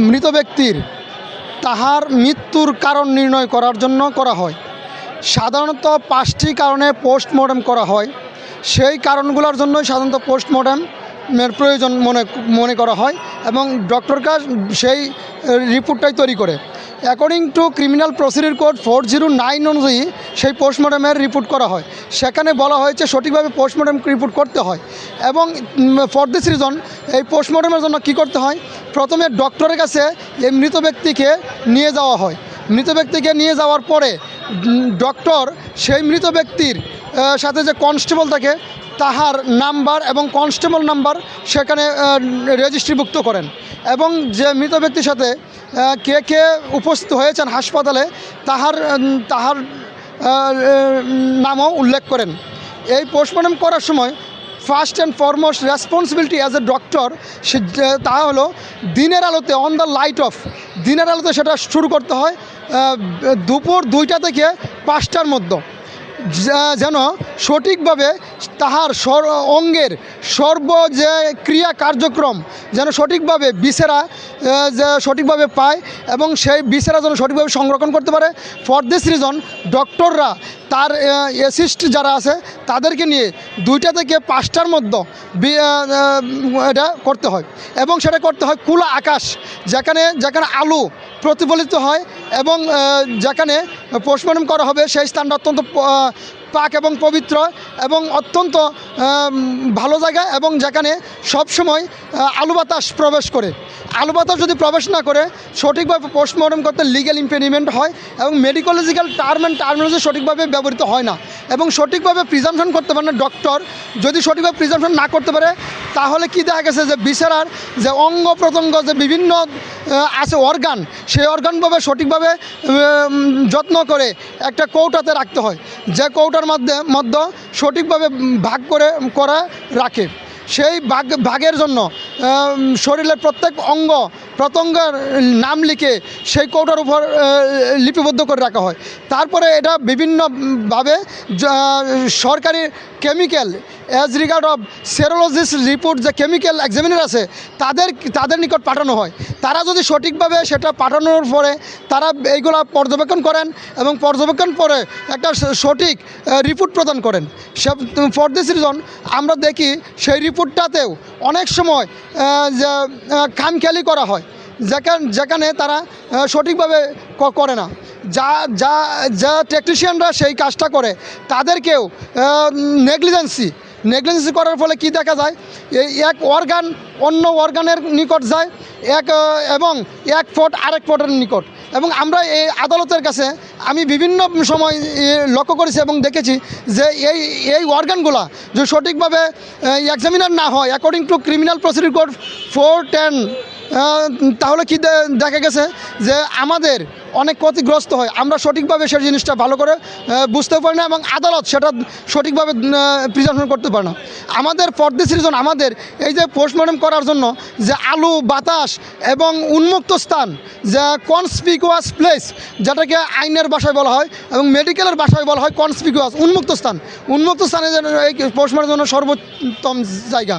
মৃত ব্যক্তির তাহার মৃত্যুর কারণ নির্ণয় করার জন্য করা হয়। সাধারণত 5টি কারণে পোস্টমর্টেম করা হয়। সেই কারণগুলোর জন্যই সাধারণত পোস্টমর্টেমের প্রয়োজন মনে করা হয় এবং ডক্টররা সেই রিপোর্টটাই তৈরি করে। According to criminal procedure code 409 অনুযায়ী সেই পোস্টমর্টেমের রিপোর্ট করা হয়। সেখানে বলা হয়েছে সঠিকভাবে পোস্টমর্টেম রিপোর্ট করতে হয় এবং ফর দিস রিজন এই পোস্টমর্টেমের জন্য কী করতে হয়, প্রথমে ডক্টরের কাছে এই মৃত ব্যক্তিকে নিয়ে যাওয়া হয়। মৃত ব্যক্তিকে নিয়ে যাওয়ার পরে ডক্টর সেই মৃত ব্যক্তির সাথে যে কনস্টেবল থাকে তাহার নাম্বার এবং কনস্টেবল নাম্বার সেখানে রেজিস্ট্রিভুক্ত করেন এবং যে মৃত ব্যক্তির সাথে কে কে উপস্থিত হয়েছেন হাসপাতালে তাহার নামও উল্লেখ করেন। এই পোস্টমর্টেম করার সময় first and foremost responsibility as a doctor তা হলো দিনের আলোতে, অন দ্য লাইট অফ, দিনের আলোতে সেটা শুরু করতে হয় দুপুর 2টা থেকে 5টার মধ্যে, যেন সঠিকভাবে তাহার অঙ্গের যে ক্রিয়া কার্যক্রম যেন সঠিকভাবে বিছেরা সঠিকভাবে পায় এবং সেই বিছেরা যেন সঠিকভাবে সংরক্ষণ করতে পারে। ফর দিস রিজন ডক্টররা তার অ্যাসিস্ট যারা আছে তাদেরকে নিয়ে 2টা থেকে 5টার মধ্যে এটা করতে হয় এবং সেটা করতে হয় খোলা আকাশ, যেখানে আলো প্রতিফলিত হয় এবং যেখানে পোস্টমর্টেম করা হবে সেই স্থানটা অত্যন্ত পাক এবং পবিত্র এবং অত্যন্ত ভালো জায়গা এবং যেখানে সবসময় আলো বাতাস প্রবেশ করে। আলো বাতাস যদি প্রবেশ না করে সঠিকভাবে পোস্টমর্টেম করতে লিগ্যাল ইম্পেডিমেন্ট হয় এবং মেডিকোলজিক্যাল টার্মিনোলজি সঠিকভাবে ব্যবহৃত হয় না এবং সঠিকভাবে প্রিজাম্পশন করতে পারে না। ডক্টর যদি সঠিকভাবে প্রিজাম্পশন না করতে পারে তাহলে কি দেখা গেছে যে বিছানার যে অঙ্গ প্রত্যঙ্গ যে বিভিন্ন আছে অর্গান, সেই অর্গানভাবে সঠিকভাবে যত্ন করে একটা কৌটাতে রাখতে হয়, যে কৌটার মধ্যে সঠিকভাবে ভাগ করা রাখে। সেই ভাগের জন্য শরীরের প্রত্যেক অঙ্গ প্রত্যঙ্গের নাম লিখে সেই কৌটার উপর লিপিবদ্ধ করে রাখা হয়। তারপরে এটা বিভিন্নভাবে সরকারি chemical as regard of serologist report যে কেমিক্যাল এক্সামিনার আছে তাদের নিকট পাঠানো হয়। তারা যদি সঠিকভাবে সেটা পাঠানোর পরে তারা এইগুলা পর্যবেক্ষণ করেন এবং পর্যবেক্ষণ পরে একটা সঠিক রিপোর্ট প্রদান করেন। ফর দিস রিজন আমরা দেখি সেই রিপোর্টটাতেও অনেক সময় যে খামখেয়ালি করা হয়, যেখানে তারা সঠিকভাবে করে না। যা টেকনিশিয়ানরা সেই কাজটা করে তাদেরকেও নেগলিজেন্সি করার ফলে কি দেখা যায়, এক অর্গান অন্য অর্গানের নিকট যায় এবং এক ফোট আরেক ফোটের নিকট। এবং আমরা এই আদালতের কাছে আমি বিভিন্ন সময় লক্ষ্য করেছি এবং দেখেছি যে এই অর্গানগুলা যদি সঠিকভাবে এক্সামিনার না হয় according to criminal procedure code 410 তাহলে কি দেখা গেছে যে আমাদের অনেক ক্ষতিগ্রস্ত হয়। আমরা সঠিকভাবে সেই জিনিসটা ভালো করে বুঝতে পারি না এবং আদালত সেটা সঠিকভাবে প্রিজাম্পশন করতে পারে না। আমাদের ফর দিস রিজন আমাদের এই যে পোস্টমর্টেম করার জন্য যে আলো বাতাস এবং উন্মুক্ত স্থান, যে কনসপিকুয়াস প্লেস, যেটাকে আইনের ভাষায় বলা হয় এবং মেডিকেলের ভাষায় বলা হয় কনসপিকুয়াস, উন্মুক্ত স্থানে যেন এই পোস্টমর্টেমের জন্য সর্বোত্তম জায়গা।